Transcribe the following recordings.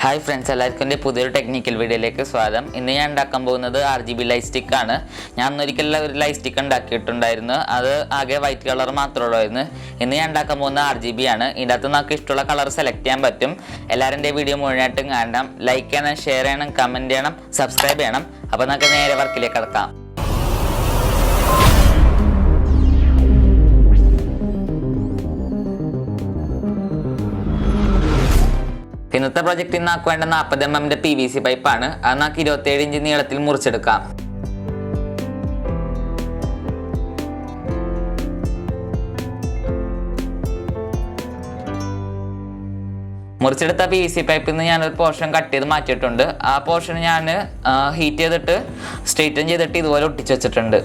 Hi friends, എല്ലാവർക്കും എൻ്റെ പുതിയൊരു ടെക്നിക്കൽ വീഡിയോയിലേക്ക് സ്വാഗതം. ഇന്ന് ഞാൻ ഉണ്ടാക്കാൻ പോകുന്നത് RGB ലൈറ്റ് സ്റ്റിക്ക് ആണ്. ഞാൻ ഒരിക്കലും ഒരു ലൈറ്റ് സ്റ്റിക്ക് ഉണ്ടാക്കിയിട്ടുണ്ടായിരുന്നു. അത് ആകെ വൈറ്റ് കളർ മാത്രമേ ഉള്ളായിരുന്നു. ഇന്ന് ഞാൻ ഉണ്ടാക്കാൻ പോകുന്നത് RGB ആണ്. ഇതിൻ്റെ അകത്ത് നമുക്ക് ഇഷ്ടമുള്ള കളർ സെലക്ട് ചെയ്യാൻ പറ്റും. എല്ലാവരും എൻ്റെ വീഡിയോ മുഴുവനായിട്ടും കാണണം. ലൈക്ക് ചെയ്യണം, ഷെയർ ചെയ്യണം, കമൻറ്റ് ചെയ്യണം, സബ്സ്ക്രൈബ് ചെയ്യണം. അപ്പോൾ നമുക്ക് നേരെ വർക്കിലേക്ക് കിടക്കാം. ഇന്നത്തെ പ്രൊജക്റ്റിൽ നമുക്ക് വേണ്ട 40 mm PVC പൈപ്പാണ്. അത് നമുക്ക് 27 ഇഞ്ച് നീളത്തിൽ മുറിച്ചെടുക്കാം. മുറിച്ചെടുത്ത PVC പൈപ്പിൽ നിന്ന് ഞാനൊരു പോർഷൻ കട്ട് ചെയ്ത് മാറ്റിയിട്ടുണ്ട്. ആ പോർഷൻ ഞാൻ ഹീറ്റ് ചെയ്തിട്ട് സ്ട്രെയിറ്റൻ ചെയ്തിട്ട് ഇതുപോലെ ഒട്ടിച്ച് വെച്ചിട്ടുണ്ട്.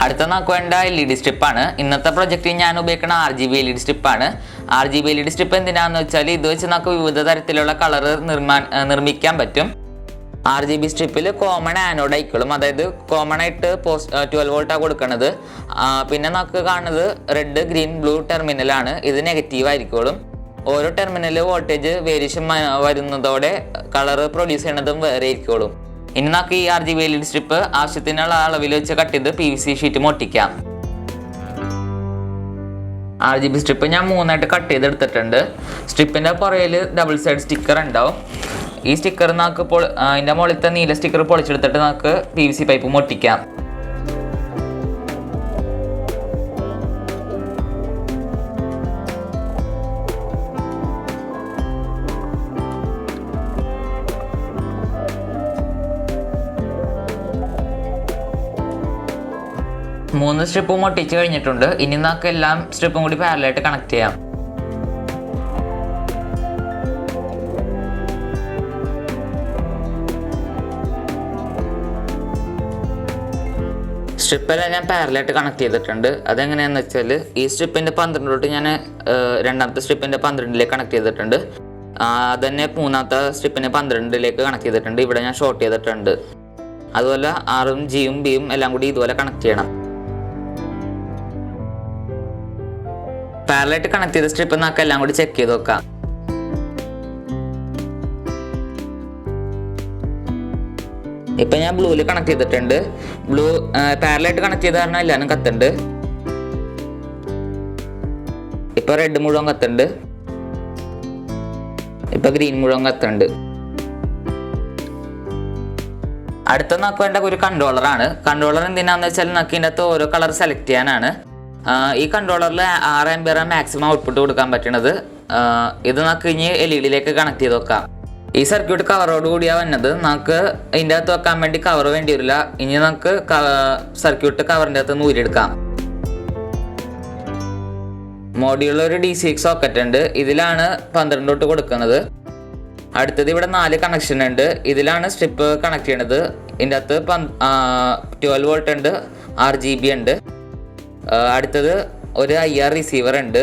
അടുത്ത നമുക്ക് വേണ്ട LED സ്ട്രിപ്പാണ്. ഇന്നത്തെ പ്രൊജക്റ്റിൽ ഞാൻ ഉപയോഗിക്കുന്ന RGB LED സ്ട്രിപ്പാണ്. RGB LED strip എന്തിനാന്ന് വെച്ചാൽ ഇത് വെച്ച് നമുക്ക് വിവിധ തരത്തിലുള്ള കളർ നിർമ്മിക്കാൻ പറ്റും. RGB സ്ട്രിപ്പിൽ കോമൺ ആനോഡ് ആയിക്കോളും, അതായത് കോമൺ ആയിട്ട് 12 വോൾട്ടാണ് കൊടുക്കുന്നത്. പിന്നെ നമുക്ക് കാണുന്നത് റെഡ്, ഗ്രീൻ, ബ്ലൂ ടെർമിനലാണ്. ഇത് നെഗറ്റീവ് ആയിരിക്കോളും. ഓരോ ടെർമിനൽ വോൾട്ടേജ് വേരിയേഷൻ വരുന്നതോടെ കളർ പ്രൊഡ്യൂസ് ചെയ്യണതും വേറെ ആയിരിക്കോളും. ഇനി നമുക്ക് ഈ RGB LED സ്ട്രിപ്പ് ആവശ്യത്തിനുള്ള അളവിൽ വെച്ച് കട്ട് ചെയ്ത് PVC ഷീറ്റ് ഒട്ടിക്കാം. RGB സ്ട്രിപ്പ് ഞാൻ 3ആയിട്ട് കട്ട് ചെയ്തെടുത്തിട്ടുണ്ട്. സ്ട്രിപ്പിൻ്റെ പുറയിൽ ഡബിൾ സൈഡ് സ്റ്റിക്കർ ഉണ്ടാവും. ഈ സ്റ്റിക്കർ നമുക്ക് അതിൻ്റെ മുകളിലത്തെ നീല സ്റ്റിക്കർ പൊളിച്ചെടുത്തിട്ട് നമുക്ക് PVC പൈപ്പ് ഒട്ടിക്കാം. മൂന്ന് സ്ട്രിപ്പും ഒട്ടിച്ച് കഴിഞ്ഞിട്ടുണ്ട്. ഇനി നമുക്ക് എല്ലാം സ്ട്രിപ്പും കൂടി പാരലായിട്ട് കണക്ട് ചെയ്യാം. സ്ട്രിപ്പെല്ലാം ഞാൻ പാരലായിട്ട് കണക്ട് ചെയ്തിട്ടുണ്ട്. അതെങ്ങനെയാണെന്ന് വെച്ചാൽ ഈ സ്ട്രിപ്പിൻ്റെ 12 തൊട്ട് ഞാൻ രണ്ടാമത്തെ സ്ട്രിപ്പിൻ്റെ 12ലേക്ക് കണക്ട് ചെയ്തിട്ടുണ്ട്. അതന്നെ മൂന്നാമത്തെ സ്ട്രിപ്പിൻ്റെ 12ലേക്ക് കണക്ട് ചെയ്തിട്ടുണ്ട്. ഇവിടെ ഞാൻ ഷോർട്ട് ചെയ്തിട്ടുണ്ട്. അതുപോലെ Rഉം Gയും Bയും എല്ലാം കൂടി ഇതുപോലെ കണക്ട് ചെയ്യണം. പാരലായിട്ട് കണക്ട് ചെയ്ത സ്ട്രിപ്പ് നമുക്ക് എല്ലാം കൂടി ചെക്ക് ചെയ്ത് നോക്കാം. ഇപ്പം ഞാൻ ബ്ലൂവിൽ കണക്ട് ചെയ്തിട്ടുണ്ട്. ബ്ലൂ പാരലായിട്ട് കണക്ട് ചെയ്ത കാരണം എല്ലാവരും കത്തുണ്ട്. ഇപ്പം റെഡ് മുഴുവൻ കത്തുണ്ട്. ഇപ്പം ഗ്രീൻ മുഴുവൻ കത്തുണ്ട്. അടുത്ത നമുക്ക് വേണ്ട ഒരു കൺട്രോളറാണ്. കൺട്രോളർ എന്തിനാന്ന് വെച്ചാൽ നമുക്ക് ഇതിൻ്റെ അകത്ത് ഓരോ കളർ സെലക്ട് ചെയ്യാനാണ്. ഈ കൺട്രോളറിൽ 6 ആംപിയർ മാക്സിമം ഔട്ട്പുട്ട് കൊടുക്കാൻ പറ്റുന്നത്. ഇത് നമുക്ക് ഇനി LED കണക്ട് ചെയ്ത് വെക്കാം. ഈ സർക്യൂട്ട് കവറോട് കൂടിയാണ് വന്നത്. നമുക്ക് ഇതിൻ്റെ അകത്ത് വെക്കാൻ വേണ്ടി കവർ വേണ്ടി വരില്ല. ഇനി നമുക്ക് സർക്യൂട്ട് കവറിൻ്റെ അകത്ത് ഊരിയെടുക്കാം. മോഡ്യൂളിൽ ഒരു DC സോക്കറ്റ് ഉണ്ട്. ഇതിലാണ് 12 തൊട്ട് കൊടുക്കുന്നത്. അടുത്തത് ഇവിടെ 4 കണക്ഷൻ ഉണ്ട്. ഇതിലാണ് സ്ട്രിപ്പ് കണക്ട് ചെയ്യണത്. ഇതിൻ്റെ അകത്ത് 12 വോൾട്ട് ഉണ്ട്, RGB ഉണ്ട്. അടുത്തത് ഒരു IR റിസീവർ ഉണ്ട്.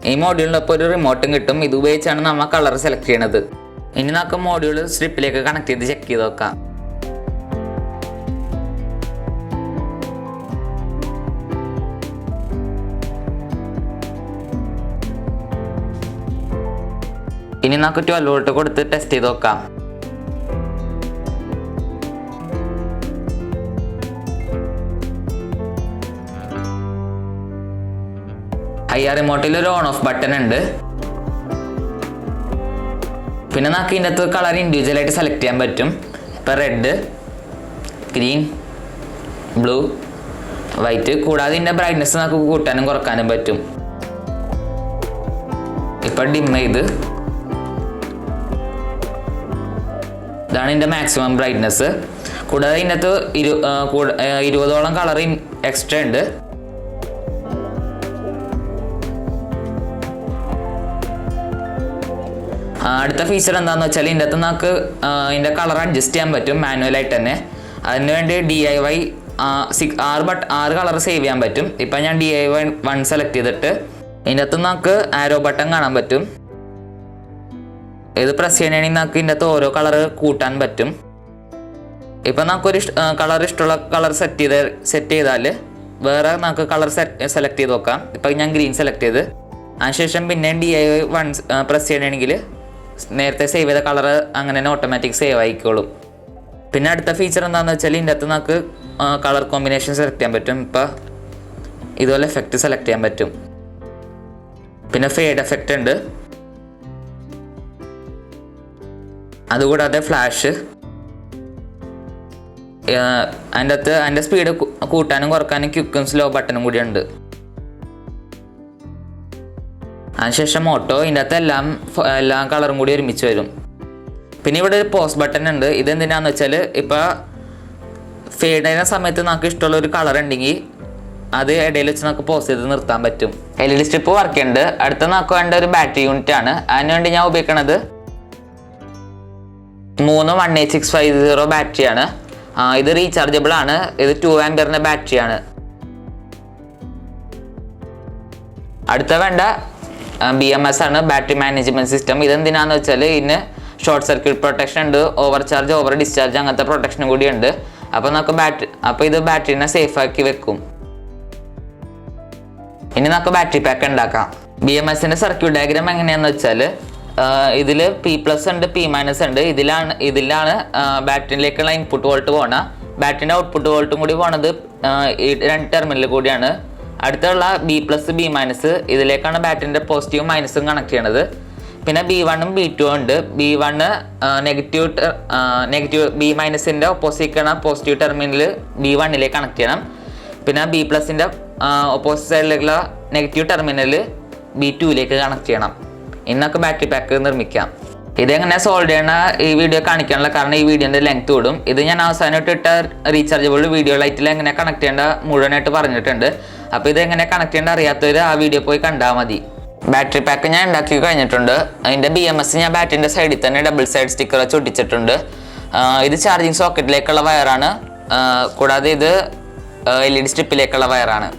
ഈ മോഡ്യൂളിനൊപ്പം ഒരു റിമോട്ടും കിട്ടും. ഇത് ഉപയോഗിച്ചാണ് നമ്മൾ കളർ സെലക്ട് ചെയ്യണത്. ഇനി നമുക്ക് മോഡ്യൂൾ സ്ട്രിപ്പിലേക്ക് കണക്ട് ചെയ്ത് ചെക്ക് ചെയ്ത് നോക്കാം. ഇനി നമുക്ക് 12 വോൾട്ട് കൊടുത്ത് ടെസ്റ്റ് ചെയ്ത് നോക്കാം. IR റിമോട്ടിൽ ഒരു ഓൺ ഓഫ് ബട്ടൺ ഉണ്ട്. പിന്നെ നമുക്ക് ഇതിൻ്റെ അകത്ത് കളർ ഇൻഡിവിജ്വലായിട്ട് സെലക്ട് ചെയ്യാൻ പറ്റും. ഇപ്പം റെഡ്, ഗ്രീൻ, ബ്ലൂ, വൈറ്റ്. കൂടാതെ ഇതിൻ്റെ ബ്രൈറ്റ്നസ് നമുക്ക് കൂട്ടാനും കുറക്കാനും പറ്റും. ഇപ്പം ഡിം ചെയ്ത് ഇതാണ് ഇതിൻ്റെ മാക്സിമം ബ്രൈറ്റ്നസ്. കൂടാതെ ഇതിനകത്ത് 20ഓളം കളർ എക്സ്ട്രാ ഉണ്ട്. അടുത്ത ഫീച്ചർ എന്താണെന്ന് വെച്ചാൽ ഇതിൻ്റെ അകത്ത് നമുക്ക് ഇതിൻ്റെ കളർ അഡ്ജസ്റ്റ് ചെയ്യാൻ പറ്റും മാനുവലായിട്ട് തന്നെ. അതിനുവേണ്ടി DIY 6 കളർ സേവ് ചെയ്യാൻ പറ്റും. ഇപ്പം ഞാൻ DIY 1 സെലക്ട് ചെയ്തിട്ട് ഇതിൻ്റെ അകത്ത് നമുക്ക് ആരോ ബട്ടൺ കാണാൻ പറ്റും. ഇത് പ്രസ് ചെയ്യണമെങ്കിൽ നമുക്ക് ഇതിൻ്റെ അകത്ത് ഓരോ കളർ കൂട്ടാൻ പറ്റും. ഇപ്പം നമുക്കൊരു കളർ ഇഷ്ടമുള്ള കളർ സെറ്റ് ചെയ്താൽ വേറെ നമുക്ക് കളർ സെലക്ട് ചെയ്ത് നോക്കാം. ഇപ്പം ഞാൻ ഗ്രീൻ സെലക്ട് ചെയ്ത് അതിനുശേഷം പിന്നെ DIY വൺസ് പ്രസ് ചെയ്യണമെങ്കിൽ നേരത്തെ സേവ് ചെയ്ത കളർ അങ്ങനെ തന്നെ ഓട്ടോമാറ്റിക് സേവ് ആയിക്കോളും. പിന്നെ അടുത്ത ഫീച്ചർ എന്താണെന്ന് വെച്ചാൽ ഇതിൻ്റെ അകത്ത് നമുക്ക് കളർ കോമ്പിനേഷൻ സെലക്ട് ചെയ്യാൻ പറ്റും. ഇപ്പോൾ ഇതുപോലെ എഫക്റ്റ് സെലക്ട് ചെയ്യാൻ പറ്റും. പിന്നെ ഫേഡ് എഫക്റ്റ് ഉണ്ട്. അതുകൂടാതെ ഫ്ലാഷ്, അതിൻ്റെ സ്പീഡ് കൂട്ടാനും കുറക്കാനും ക്വിക്കും സ്ലോ ബട്ടണും കൂടി ഉണ്ട്. അതിനുശേഷം ഓട്ടോ, ഇതിൻ്റെ അകത്ത് എല്ലാ കളറും കൂടി ഒരുമിച്ച് വരും. പിന്നെ ഇവിടെ ഒരു പോസ് ബട്ടൺ ഉണ്ട്. ഇതെന്തിനാന്ന് വെച്ചാൽ ഇപ്പോൾ ഫേഡ് ചെയ്യുന്ന സമയത്ത് നമുക്ക് ഇഷ്ടമുള്ള ഒരു കളർ ഉണ്ടെങ്കിൽ അത് ഇടയിൽ വെച്ച് നമുക്ക് പോസ് ചെയ്ത് നിർത്താൻ പറ്റും. LED സ്ട്രിപ്പ് വർക്ക് ചെയ്യുന്നുണ്ട്. അടുത്ത നമുക്ക് വേണ്ട ഒരു ബാറ്ററി യൂണിറ്റ് ആണ്. അതിനുവേണ്ടി ഞാൻ ഉപയോഗിക്കുന്നത് 3 18650 ബാറ്ററിയാണ്. ഇത് റീചാർജബിൾ ആണ്. ഇത് 2 ആംപിയറിൻ്റെ ബാറ്ററിയാണ്. അടുത്ത വേണ്ട BMS ആണ്, ബാറ്ററി മാനേജ്മെൻറ്റ് സിസ്റ്റം. ഇതെന്തിനാന്ന് വെച്ചാൽ ഇതിന് ഷോർട്ട് സർക്യൂട്ട് പ്രൊട്ടക്ഷൻ ഉണ്ട്, ഓവർ ചാർജ് ഓവർ ഡിസ്ചാർജ് അങ്ങനത്തെ പ്രൊട്ടക്ഷനും കൂടി ഉണ്ട്. അപ്പോൾ നമുക്ക് ഇത് ബാറ്ററിനെ സേഫ് ആക്കി വെക്കും. ഇനി നമുക്ക് ബാറ്ററി പാക്ക് ഉണ്ടാക്കാം. BMSൻ്റെ സർക്യൂട്ട് ഡയഗ്രാം എങ്ങനെയാണെന്ന് വെച്ചാൽ ഇതിൽ P+ ഉണ്ട്, P- ഉണ്ട്. ഇതിലാണ് ബാറ്ററിയിലേക്കുള്ള ഇൻപുട്ട് വോൾട്ട് പോകണം. ബാറ്ററിൻ്റെ ഔട്ട്പുട്ട് വോൾട്ടും കൂടി പോണത് ഈ 2 ടെർമിനൽ കൂടിയാണ്. അടുത്തുള്ള B+, B- ഇതിലേക്കാണ് ബാറ്ററിൻ്റെ പോസിറ്റീവും മൈനസും കണക്ട് ചെയ്യണത്. പിന്നെ B1 B2 ഉണ്ട്. B1 നെഗറ്റീവ് B-ൻ്റെ opposite positive terminal B1 connect ചെയ്യണം. പിന്നെ B+ൻ്റെ ഓപ്പോസിറ്റ് സൈഡിലേക്കുള്ള നെഗറ്റീവ് ടെർമിനൽ B2 കണക്ട് ചെയ്യണം. ഇന്നൊക്കെ ബാറ്ററി പാക്ക് നിർമ്മിക്കാം. ഇതെങ്ങനെ സോൾവ് ചെയ്യണ ഈ വീഡിയോ കാണിക്കാനുള്ള കാരണം ഈ വീഡിയോൻ്റെ ലെങ്ത് കൂടും. ഇത് ഞാൻ അവസാനമായിട്ട് ഇട്ട റീചാർജബിൾ വീഡിയോ ലൈറ്റിൽ എങ്ങനെ കണക്ട് ചെയ്യേണ്ട മുഴുവനായിട്ട് പറഞ്ഞിട്ടുണ്ട്. അപ്പോൾ ഇതെങ്ങനെ കണക്ട് ചെയ്യേണ്ട അറിയാത്തവർ ആ വീഡിയോ പോയി കണ്ടാൽ മതി. ബാറ്ററി പാക്ക് ഞാൻ ഉണ്ടാക്കി കഴിഞ്ഞിട്ടുണ്ട്. അതിൻ്റെ BMS ഞാൻ ബാറ്ററിൻ്റെ സൈഡിൽ തന്നെ ഡബിൾ സൈഡ് സ്റ്റിക്കർ വെച്ച് ഒട്ടിച്ചിട്ടുണ്ട്. ഇത് ചാർജിങ് സോക്കറ്റിലേക്കുള്ള വയറാണ്. കൂടാതെ ഇത് LED സ്ട്രിപ്പിലേക്കുള്ള വയറാണ്.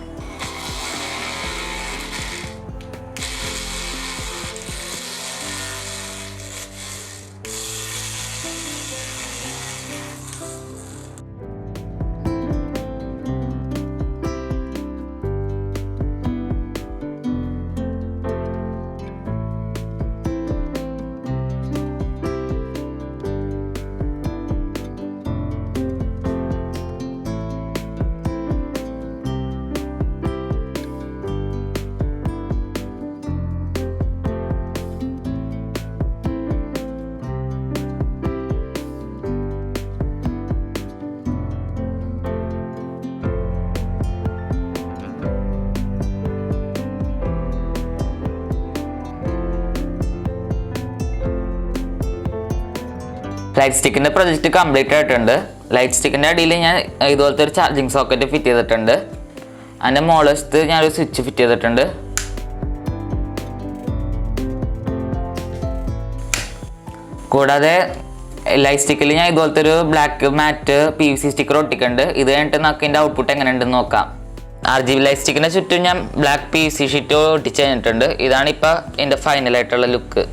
ലൈറ്റ് സ്റ്റിക്കിൻ്റെ പ്രൊജക്റ്റ് കംപ്ലീറ്റ് ആയിട്ടുണ്ട്. ലൈറ്റ് സ്റ്റിക്കിൻ്റെ അടിയിൽ ഞാൻ ഇതുപോലത്തെ ഒരു ചാർജിങ് സോക്കറ്റ് ഫിറ്റ് ചെയ്തിട്ടുണ്ട്. അതിൻ്റെ മുകളിലത്ത് ഞാനൊരു സ്വിച്ച് ഫിറ്റ് ചെയ്തിട്ടുണ്ട്. കൂടാതെ ലൈറ്റ് സ്റ്റിക്കിൽ ഞാൻ ഇതുപോലത്തെ ഒരു ബ്ലാക്ക് മാറ്റ് PVC സ്റ്റിക്കർ ഒട്ടിക്കുന്നുണ്ട്. ഇത് കഴിഞ്ഞിട്ട് നമുക്ക് ഇതിൻ്റെ ഔട്ട്പുട്ട് എങ്ങനെ ഉണ്ടെന്ന് നോക്കാം. RGB ലൈറ്റ് സ്റ്റിക്കിൻ്റെ ചുറ്റും ഞാൻ ബ്ലാക്ക് PVC ഷീറ്റ് ഒട്ടിച്ച് കഴിഞ്ഞിട്ടുണ്ട്. ഇതാണ് ഇപ്പോൾ എൻ്റെ ഫൈനലായിട്ടുള്ള ലുക്ക്.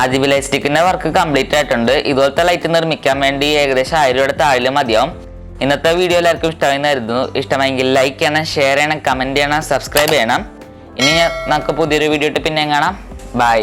RGB ലൈറ്റ് സ്റ്റിക്കിൻ്റെ വർക്ക് കംപ്ലീറ്റ് ആയിട്ടുണ്ട്. ഇതുപോലത്തെ ലൈറ്റ് നിർമ്മിക്കാൻ വേണ്ടി ഏകദേശം 1000 രൂപയുടെ താഴെ മതിയാവും. ഇന്നത്തെ വീഡിയോ എല്ലാവർക്കും ഇഷ്ടമായിരുന്നു. ഇഷ്ടമായെങ്കിൽ ലൈക്ക് ചെയ്യണം, ഷെയർ ചെയ്യണം, കമൻറ്റ് ചെയ്യണം, സബ്സ്ക്രൈബ് ചെയ്യണം. ഇനി നമുക്ക് പുതിയൊരു വീഡിയോ ഇട്ട് പിന്നെ കാണാം. ബൈ.